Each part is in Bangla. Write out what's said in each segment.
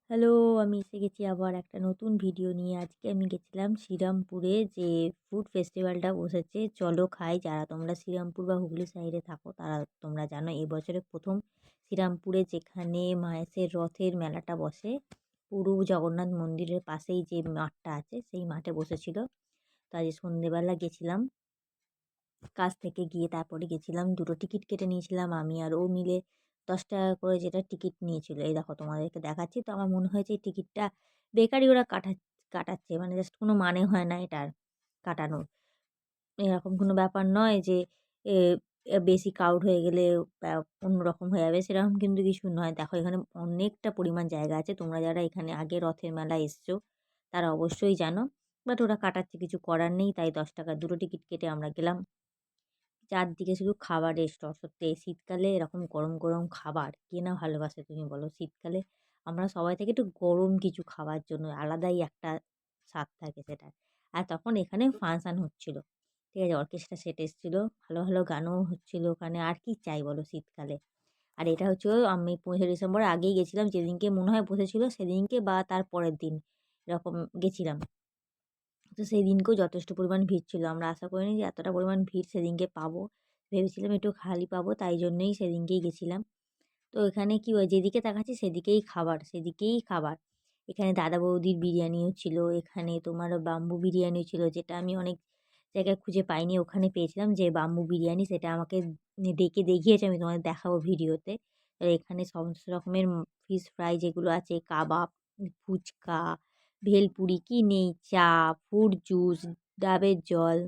হ্যালো, আমি এসে গেছি আবার একটা নতুন ভিডিও নিয়ে। আজকে আমি গেছিলাম শ্রীরামপুরে যে ফুড ফেস্টিভ্যালটা বসেছে চলো খাই। যারা তোমরা শ্রীরামপুর বা হুগলি সাইডে থাকো তারা তোমরা জানো এবছরে ১ম শ্রীরামপুরে যেখানে মাহেশের রথের মেলাটা বসে, পুরো জগন্নাথ মন্দিরের পাশেই যে মাঠটা আছে সেই মাঠে বসেছিল। তো আজ সন্ধ্যেবেলা গেছিলাম। কাজ থেকে গিয়ে তারপরে গেছিলাম। ২ টো টিকিট কেটে নিয়েছিলাম আমি আর ও মিলে ৳১০ করে যেটা টিকিট নিয়েছিল। এই দেখো তোমাদেরকে দেখাচ্ছি। তো আমার মনে হয়েছে এই টিকিটটা বেকারই ওরা কাটাচ্ছে। মানে জাস্ট কোনো মানে হয় না এটার কাটানোর। এরকম কোনো ব্যাপার নয় যে এ এ বেশি ক্রাউড হয়ে গেলে ব্যা অন্যরকম হয়ে যাবে, সেরকম কিন্তু কিছু নয়। দেখো এখানে অনেকটা পরিমাণ জায়গা আছে। তোমরা যারা এখানে আগে রথের মেলায় এসছো তারা অবশ্যই জানো। বাট ওরা কাটাচ্ছে, কিছু করার নেই। তাই ৳১০ ২ টো টিকিট কেটে আমরা গেলাম। চারদিকে শুধু খাবারের স্টল। সত্যি এই শীতকালে এরকম গরম, গরম খাবার কে না ভালোবাসে তুমি বলো? শীতকালে আমরা সবাই থাকি একটু গরম কিছু খাওয়ার জন্য। আলাদাই একটা স্বাদ থাকে সেটার। আর তখন এখানে ফাংশান হচ্ছিল। ঠিক আছে? অর্কেস্ট্রা সেট এসছিল। ভালো, ভালো গানও হচ্ছিল ওখানে। আর কি চাই বলো শীতকালে? আর এটা হচ্ছে আমি ২৫শে ডিসেম্বরের আগেই গেছিলাম। যেদিনকে মনে হয় বসেছিল সেদিনকে বা তার পরের দিন এরকম গেছিলাম। তো সেদিনকেও যথেষ্ট পরিমাণ ভিড় ছিল। আমরা আশা করিনি যে এতটা পরিমাণ ভিড় সেদিনকে পাবো। ভেবেছিলাম একটু খালি পাবো, তাই জন্যই সেদিনকেই গেছিলাম। তো এখানে কি হয়, যেদিকে তাকাচ্ছি সেদিকেই খাবার, সেদিকেই খাবার। এখানে দাদা বৌদির বিরিয়ানিও ছিল, এখানে তোমার বাম্বু বিরিয়ানিও ছিল, যেটা আমি অনেক জায়গায় খুঁজে পাইনি। ওখানে পেয়েছিলাম যে বাম্বু বিরিয়ানি, সেটা আমাকে ডেকে দেখিয়েছে, আমি তোমাদের দেখাবো ভিডিওতে। তো এখানে সমস্ত রকমের ফিশ ফ্রাই যেগুলো আছে, কাবাব, ফুচকা, ভেলপুরি, কি নেই, চা, ফ্রুট জুস, ডাবের জল।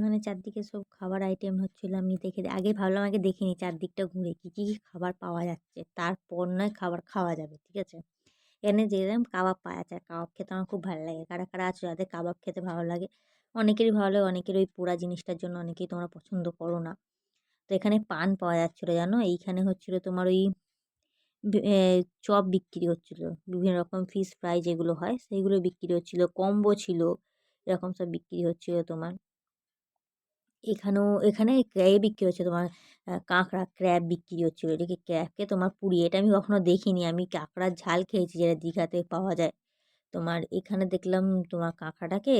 মানে চারদিকে সব খাবার আইটেম হচ্ছিল। আমি আগে ভাবলাম আগে দেখে নিই চারদিকটা ঘুরে কি খাবার পাওয়া যাচ্ছে। তারপর নয় খাবার খাওয়া যাবে। ঠিক আছে? এখানে যেরকম কাবাব পাওয়া যায়, কাবাব খেতে আমার খুব ভালো লাগে। কারা, কারা আছো যাদের কাবাব খেতে ভালো লাগে? অনেকেরই ভালো লাগে, অনেকের ওই পোড়া জিনিসটার জন্য অনেকেই তোমরা পছন্দ করো না। তো এখানে পান পাওয়া যাচ্ছিল জানো? এইখানে হচ্ছিল তোমার ওই চপ বিক্রি হচ্ছিল। বিভিন্ন রকম ফিশ ফ্রাই যেগুলো হয় সেইগুলো বিক্রি হচ্ছিল। কম্বো ছিল। এরকম সব বিক্রি হচ্ছিল তোমার। এখানে বিক্রি হচ্ছে তোমার কাঁকড়া, ক্র্যাব বিক্রি হচ্ছিল। এদিকে ক্র্যাবকে তোমার পুড়িয়ে, এটা আমি কখনো দেখিনি। আমি কাঁকড়ার ঝাল খেয়েছি যেটা দীঘাতে পাওয়া যায়। তোমার এখানে দেখলাম তোমার কাঁকড়াটাকে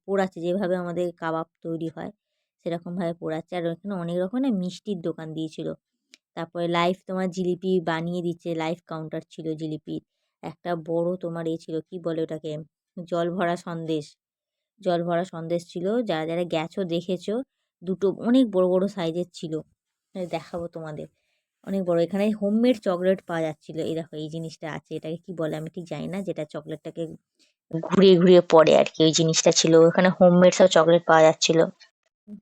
পোড়াচ্ছে, যেভাবে আমাদের কাবাব তৈরি হয় সেরকমভাবে পোড়াচ্ছে। আর ওখানে অনেক রকমের মিষ্টির দোকান দিয়েছিল। তারপরে লাইভ তোমার জিলিপি বানিয়ে দিচ্ছে, লাইভ কাউন্টার ছিল জিলিপির। একটা বড় তোমার ছিল, কি বলে ওটাকে? জল ভরা সন্দেশ। জল ভরা সন্দেশ ছিল। যারা, যারা গেছো দেখেছো। দুটো অনেক বড়, বড় সাইজের ছিল। দেখাবো তোমাদের। অনেক বড়। এখানে হোমমেড চকোলেট পাওয়া যাচ্ছিল। এই দেখো এই জিনিসটা আছে। এটাকে কি বলে আমি ঠিক জানি না। যেটা চকোলেটটাকে ঘুরিয়ে, ঘুরিয়ে পড়ে আরকি, ওই জিনিসটা ছিল। ওখানে হোমমেড সব চকোলেট পাওয়া যাচ্ছিল।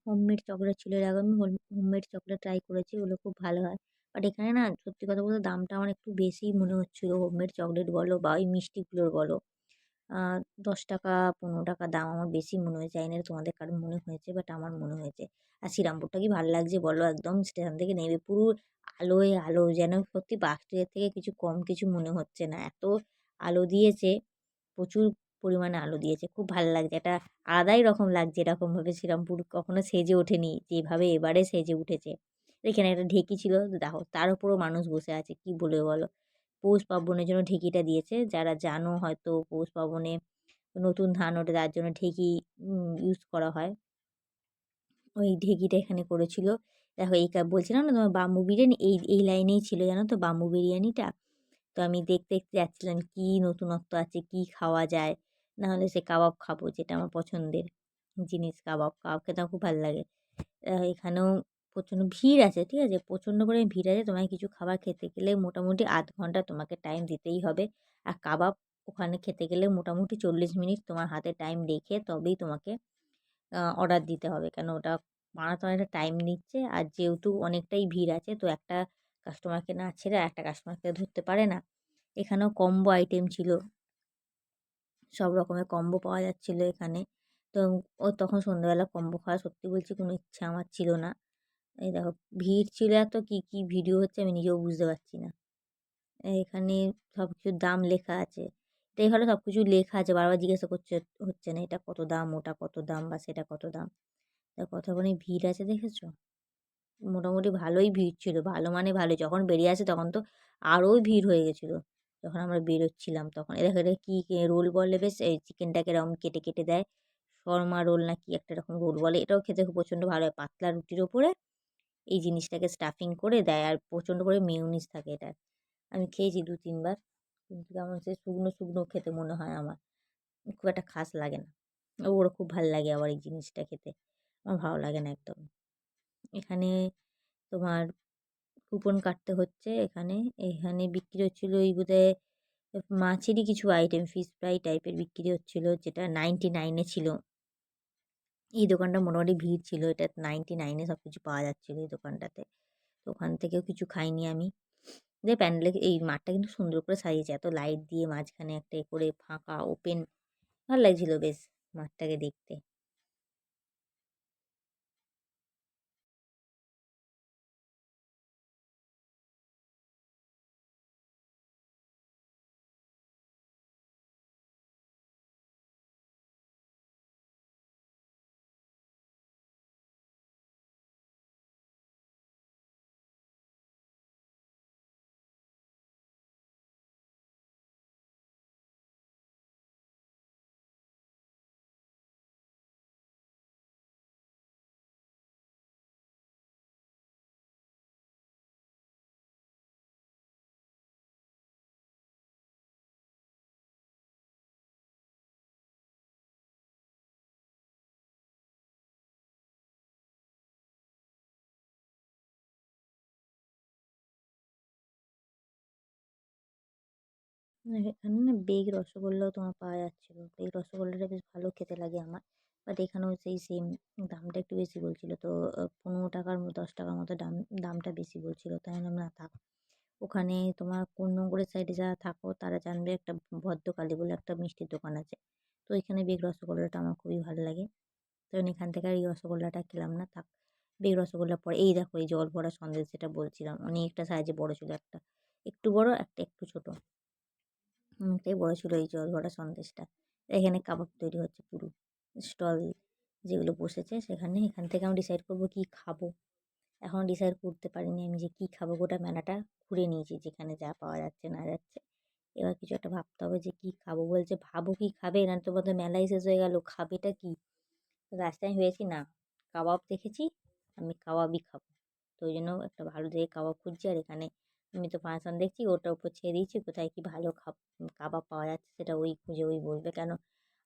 হোমমেড চকোলেট ছিল। এর আগে আমি হোমমেড চকোলেট ট্রাই করেছি। ওগুলো খুব ভালো হয়। বাট এখানে না সত্যি কথা বলতে দামটা আমার একটু বেশিই মনে হচ্ছিল। হোমমেড চকোলেট বলো বা ওই মিষ্টিগুলোর বলো। আ ৳১০ ৳১৫ দাম আমার বেশি মনে হয়েছে। জানি না এটা তোমাদের কারো মনে হয়েছে, বাট আমার মনে হয়েছে। আর শ্রীরামপুরটা কি ভাল লাগছে বলো? একদম স্টেশন থেকে নেমে পুরো আলোয় আলো, যেন সত্যি বাসটির থেকে কিছু কম কিছু মনে হচ্ছে না। এত আলো দিয়েছে, প্রচুর পরিমাণে আলো দিয়েছে। খুব ভাল লাগছে। একটা আলাদাই রকম লাগছে। এরকমভাবে শ্রীরামপুর কখনো সেজে ওঠেনি যেভাবে এবারে সেজে উঠেছে। এখানে একটা ঢেঁকি ছিল, দেখো তার উপরেও মানুষ বসে আছে। কি বলবে বলো? পৌষ পার্বণের জন্য ঢেঁকিটা দিয়েছে। যারা জানো হয়তো পৌষ পার্বণে নতুন ধান ওঠে তার জন্য ঢেঁকি ইউজ করা হয়। ওই ঢেঁকিটা এখানে করেছিল। দেখো বলছিলাম না তোমার বাম্বু বিরিয়ানি এই লাইনেই ছিল জানো তো বাম্বু বিরিয়ানিটা। তো আমি দেখতে, দেখতে যাচ্ছিলাম কি নতুনত্ব আছে, কি খাওয়া যায়। নাহলে সে কাবাব খাবো, যেটা আমার পছন্দের জিনিস কাবাব। কাবাব খেতে আমার খুব ভালো লাগে। এখানেও প্রচণ্ড ভিড় আছে, ঠিক আছে? প্রচণ্ড পরিমাণে ভিড় আছে। তোমায় কিছু খাবার খেতে গেলে মোটামুটি ০.৫ ঘন্টা তোমাকে টাইম দিতেই হবে। আর কাবাব ওখানে খেতে গেলে মোটামুটি ৪০ মিনিট তোমার হাতে টাইম রেখে তবেই তোমাকে অর্ডার দিতে হবে। কেন ওটা বানাতে অনেকটা টাইম নিচ্ছে। আর যেহেতু অনেকটাই ভিড় আছে, তো একটা কাস্টমারকে না ছেড়ে আরেকটা কাস্টমারকে ধরতে পারে না। এখানেও কম্বো আইটেম ছিল। সব রকমের কম্বো পাওয়া যাচ্ছিল এখানে। তো তখন সন্ধ্যাবেলা কম্বো খাওয়ার সত্যি বলছি কোনো ইচ্ছা আমার ছিল না। এই দেখো ভিড় ছিল এত, কি ভিডিও হচ্ছে আমি নিজেও বুঝতে পারছি না। এখানে সব কিছুর দাম লেখা আছে। এটাই হলো সবকিছু লেখা আছে। বারবার জিজ্ঞাসা করছে হচ্ছে না এটা কত দাম, ওটা কত দাম বা সেটা কত দাম। তা কতখানি ভিড় আছে দেখেছো? মোটামুটি ভালোই ভিড় ছিল। ভালো মানে ভালো। যখন বেরিয়ে আসে তখন তো আরোই ভিড় হয়ে গেছিলো। যখন আমরা বেরোচ্ছিলাম তখন। এ দেখো এটা কি রোল বলে বেশ এই চিকেনটাকে এরকম কেটে, কেটে দেয়। শর্মা রোল না কি একটা এরকম রোল বলে। এটাও খেতে প্রচণ্ড ভালো হয়। পাতলা রুটির ওপরে এই জিনিসটাকে স্টাফিং করে দেয় আর প্রচণ্ড করে মেয়োনিজ থাকে এটার। আমি খেয়েছি ২-৩ বার। কিন্তু কেমন সে শুকনো, শুকনো খেতে মনে হয় আমার। খুব একটা খাস লাগে না। ওর খুব ভাল লাগে আবার এই জিনিসটা খেতে। আমার ভালো লাগে না একদম। এখানে তোমার কুপন কাটতে হচ্ছে এখানে। এখানে বিক্রি হচ্ছিল ওই বোধহয় মাছেরই কিছু আইটেম ফিশ ফ্রাই টাইপের বিক্রি হচ্ছিল যেটা 99 এ ছিল। এই দোকানটা মোটামুটি ভিড় ছিল। এটা 99 এ সব কিছু পাওয়া যাচ্ছিল এই দোকানটাতে। তো ওখান থেকেও কিছু খাইনি আমি। যে প্যান্ডেলে এই মাঠটা কিন্তু সুন্দর করে সাজিয়েছে। এত লাইট দিয়ে মাঝখানে একটা এ করে ফাঁকা ওপেন ভালো লাগছিল বেশ মাঠটাকে দেখতে। এখানে না বেগ রসগোল্লাও তোমার পাওয়া যাচ্ছিল। বেগ রসগোল্লাটা বেশ ভালো খেতে লাগে আমার। বাট এখানেও সেই সেম দামটা একটু বেশি বলছিল। তো 15 টাকার 10 টাকার মতো দামটা বেশি বলছিল। তাই আমি না থাক। ওখানে তোমার কোন নগরের সাইডে যারা থাকো তারা জানবে একটা ভদ্রকালী বলে একটা মিষ্টির দোকান আছে। তো এখানে বেগ রসগোল্লাটা আমার খুবই ভালো লাগে। তো আমি এখান থেকে আর এই রসগোল্লাটা খেলাম না থাক। বেগ রসগোল্লা পরে এই দেখো এই জল ভরা সন্দেশ যেটা বলছিলাম অনেকটা সাইজে বড় ছিল একটা একটু বড় একটা একটু ছোট। অনেকটাই বড় ছিল এই জল ভরা সন্দেশটা। এখানে কাবাব তৈরি হচ্ছে পুরো স্টল যেগুলো বসেছে সেখানে। এখান থেকে আমি ডিসাইড করবো কি খাবো। এখনও ডিসাইড করতে পারিনি আমি যে কী খাবো। গোটা মেলাটা ঘুরে নিয়েছি যেখানে যা পাওয়া যাচ্ছে না যাচ্ছে। এবার কিছু একটা ভাবতে হবে যে কী খাবো। বলছে ভাবো কী খাবে না তো বোধহয় মেলাই শেষ হয়ে গেল খাবেটা কী। তো লাস্টে আমি ভেবেছি না কাবাব দেখেছি আমি কাবাবই খাবো। তো ওই জন্য একটা ভালো দেখে কাবাব খুঁজছি। আর এখানে আমি তো ফাংশন দেখছি ওটার উপর ছেড়ে দিয়েছি কোথায় কি ভালো কাবাব পাওয়া যাচ্ছে সেটা ওই খুঁজে ওই বলবে। কেন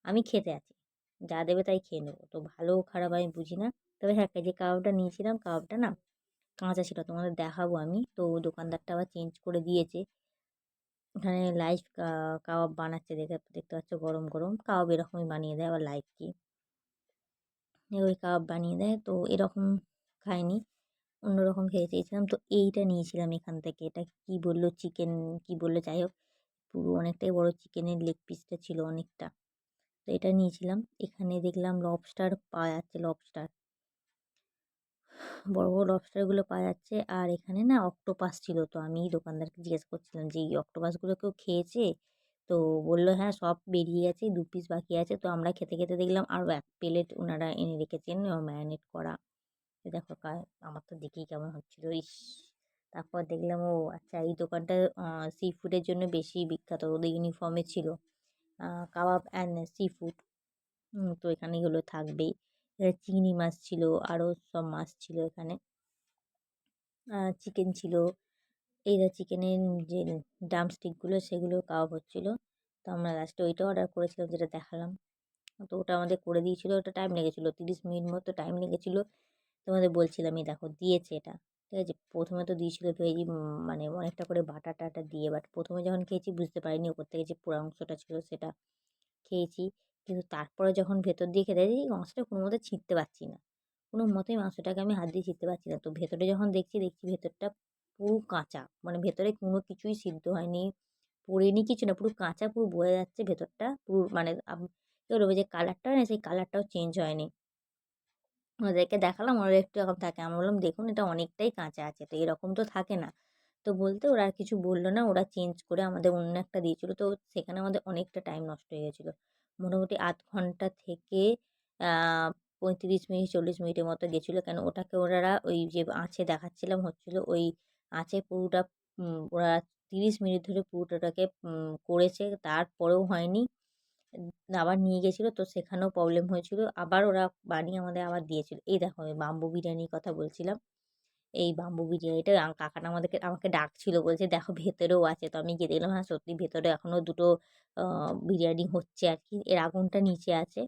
আমি খেতে আছি যা দেবে তাই খেয়ে নেবো। তো ভালো খারাপ আমি বুঝি না। তবে হ্যাঁ যে কাবাবটা নিয়েছিলাম কাবাবটা না কাঁচা ছিল। তোমাদের দেখাবো আমি। তো দোকানদারটা আবার চেঞ্জ করে দিয়েছে। এখানে লাইভ কাবাব বানাচ্ছে দেখে দেখতে পাচ্ছ গরম গরম কাবাব এরকমই বানিয়ে দেয় আবার লাইভ কি ওই কাবাব বানিয়ে দেয়। তো এরকম খাইনি অন্যরকম খেতে চেয়েছিলাম। তো এইটা নিয়েছিলাম এখান থেকে। এটা কি বললো চিকেন কি বললো যাই হোক পুরো অনেকটাই বড় চিকেনের লেগ পিসটা ছিল অনেকটা। তো এটা নিয়েছিলাম। এখানে দেখলাম লবস্টার পাওয়া যাচ্ছে লবস্টার বড় বড় লবস্টারগুলো পাওয়া যাচ্ছে। আর এখানে না অক্টোপাস ছিল। তো আমি দোকানদারকে জিজ্ঞেস করছিলাম যে এই অক্টোপাসগুলো কেউ খেয়েছে। তো বললো হ্যাঁ সব বেরিয়ে গেছে 2 পিস বাকি আছে। তো আমরা খেতে খেতে দেখলাম আরও 1 প্লেট ওনারা এনে রেখেছেন ম্যারিনেট করা। তো দেখো আমার তো দেখেই কেমন হচ্ছিল ইস। তারপর দেখলাম ও আচ্ছা এই দোকানটা সি ফুডের জন্য বেশি বিখ্যাত। ওদের ইউনিফর্মে ছিল কাবাব অ্যান্ড সি ফুড। তো এখানে এগুলো থাকবেই। চিংড়ি মাছ ছিল আরও সব মাছ ছিল এখানে। চিকেন ছিল। এই চিকেনের যে ড্রামস্টিকগুলো সেগুলো কাবাব হচ্ছিলো। তো আমরা লাস্টে ওইটা অর্ডার করেছিলাম যেটা দেখালাম। তো ওটা আমাদের করে দিয়েছিলো। ওটা টাইম লেগেছিলো 30 মিনিট মতো টাইম লেগেছিলো। তোমাদের বলছিলামই দেখো দিয়েছে এটা ঠিক আছে। প্রথমে তো দিয়েছিলো ভেজি মানে অনেকটা করে বাটা টাটা দিয়ে। বাট প্রথমে যখন খেয়েছি বুঝতে পারিনি ওপর থেকে যে পোড়া অংশটা ছিল সেটা খেয়েছি। কিন্তু তারপরে যখন ভেতর দিয়ে খেতে যাই মাংসটা কোনো মতে ছিঁড়তে পারছি না। কোনো মতেই মাংসটাকে আমি হাত দিয়ে ছিঁড়তে পারছি না। তো ভেতরে যখন দেখছি ভেতরটা পুরো কাঁচা। মানে ভেতরে কোনো কিছুই সিদ্ধ হয়নি, পোড়েনি কিছু না। পুরো কাঁচা পুরো বোঝা যাচ্ছে ভেতরটা পুরো মানে কী বলবো যে কালারটা না সেই কালারটাও চেঞ্জ হয়নি। ওদেরকে দেখালাম ওরা একটু এরকম থাকে। আমি বললাম দেখুন এটা অনেকটাই কাঁচা আছে। তো এরকম তো থাকে না। তো বলতে ওরা আর কিছু বলল না। ওরা চেঞ্জ করে আমাদের অন্য একটা দিয়েছিল। তো সেখানে আমাদের অনেকটা টাইম নষ্ট হয়ে গেছিলো। মোটামুটি ০.৫ ঘন্টা থেকে 35 মিনিট 40 মিনিটের মতো গেছিলো, কেন ওটাকে ওনারা ওই যে আঁচে দেখাচ্ছিলাম হচ্ছিলো ওই আঁচে পুরোটা ওরা 30 মিনিট ধরে পুরোটাকে করেছে, তারপরেও হয়নি। আবার নিয়ে গেছিলো, তো সেখানেও প্রবলেম হয়েছিল, আবার ওরা বানিয়ে আমাদের আবার দিয়েছিল। এই দেখো আমি বাম্বু বিরিয়ানির কথা বলছিলাম, এই বাম্বু বিরিয়ানিটা কাকাটা আমাকে ডাকছিল, বলছে দেখো ভেতরেও আছে। তো আমি গিয়ে দেখলাম হ্যাঁ সত্যি ভেতরে এখনও দুটো বিরিয়ানি হচ্ছে আর কি, এর আগুনটা নিচে আছে,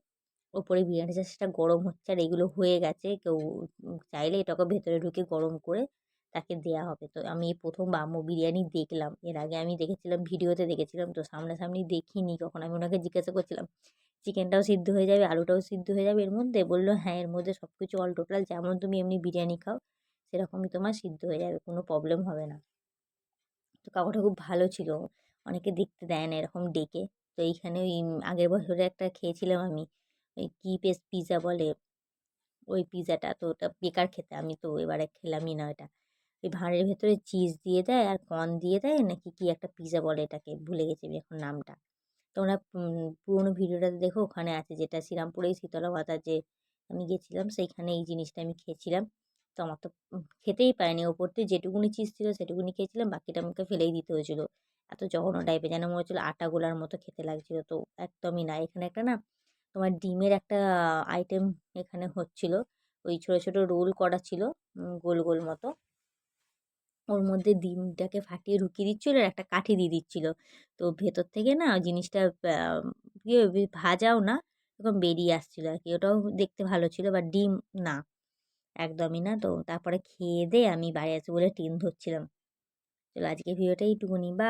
ওপরে বিরিয়ানি জাস্ট সেটা গরম হচ্ছে আর এগুলো হয়ে গেছে। কেউ চাইলে এটাকে ভেতরে ঢুকে গরম করে তাকে দেয়া হবে। তো আমি এই প্রথম বাম্বু বিরিয়ানি দেখলাম, এর আগে আমি দেখেছিলাম ভিডিওতে দেখেছিলাম, তো সামনাসামনি দেখিনি কখন। আমি ওনাকে জিজ্ঞাসা করছিলাম চিকেনটাও সিদ্ধ হয়ে যাবে, আলুটাও সিদ্ধ হয়ে যাবে এর মধ্যে? বললো হ্যাঁ এর মধ্যে সব কিছু অল টোটাল যেমন তুমি এমনি বিরিয়ানি খাও সেরকমই তোমার সিদ্ধ হয়ে যাবে, কোনো প্রবলেম হবে না। তো কাকুটা খুব ভালো ছিল, অনেকে দেখতে দেয় না এরকম ডেকে। তো এইখানে ওই আগের বছরে একটা খেয়েছিলাম আমি, ওই কি পিৎজা বলে ওই পিৎজাটা, তো ওটা বেকার খেতে, আমি তো এবারে খেলামই না ওটা। ওই ভাঁড়ের ভেতরে চিজ দিয়ে দেয় আর কর্ন দিয়ে দেয় নাকি কি একটা পিৎজা বলে, এটাকে ভুলে গেছি আমি এখন নামটা। তোমরা পুরোনো ভিডিওটাতে দেখো, ওখানে আছে, যেটা শ্রীরামপুরেই শীতলা মাতা যে আমি গেছিলাম সেইখানে এই জিনিসটা আমি খেয়েছিলাম। তো আমার তো খেতেই পারিনি, ওপর দিয়ে যেটুকুনি চিজ ছিল সেটুকুনি খেয়েছিলাম, বাকিটা আমাকে ফেলেই দিতে হয়েছিল। এত জঘন্য টাইপের, যেন মনে হচ্ছিলো আটা গোলার মতো খেতে লাগছিল, তো একদমই না। এখানে একটা না তোমার ডিমের একটা আইটেম এখানে হচ্ছিল, ওই ছোটো ছোটো রোল করা ছিল, গোল গোল মতো, ওর মধ্যে ডিমটাকে ফাটিয়ে ঢুকিয়ে দিচ্ছিলো আর একটা কাঠি দিয়ে দিচ্ছিলো। তো ভেতর থেকে না ওই জিনিসটা ইয়ে ভাজাও না, এরকম বেরিয়ে আসছিলো আর কি। ওটাও দেখতে ভালো ছিল, বা ডিম না, একদমই না। তো তারপরে খেয়ে দিয়ে আমি বাড়ি আসবো বলে ট্রেন ধরছিলাম। চলো আজকে ভিডিওটা এইটুকুনি, বা